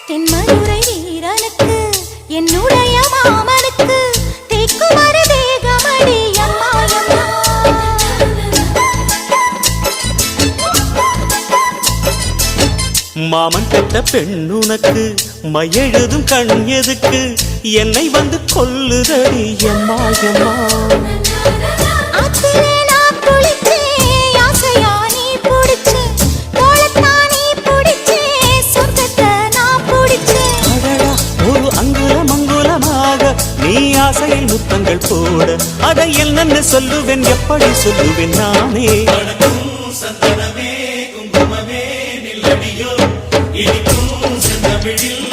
தென்மதுரை வீரனுக்கு என்னுடைய மாமனுக்கு தேக்குமர தேகமடி அம்மா அம்மா. மாமன் பெற்ற பெண்ணுனக்கு மையெழுதும் கண் எதுக்கு என்னை வந்து கொல்லுதடி அம்மா அம்மா. நீ ஆசையில் முத்தங்கள் போட அதை என்னன்னு சொல்லுவேன் எப்படி சொல்லுவேன் நானே. சந்தனமே குங்குமமே நில்லடியோ இனிக்கும் செந்தமிழில்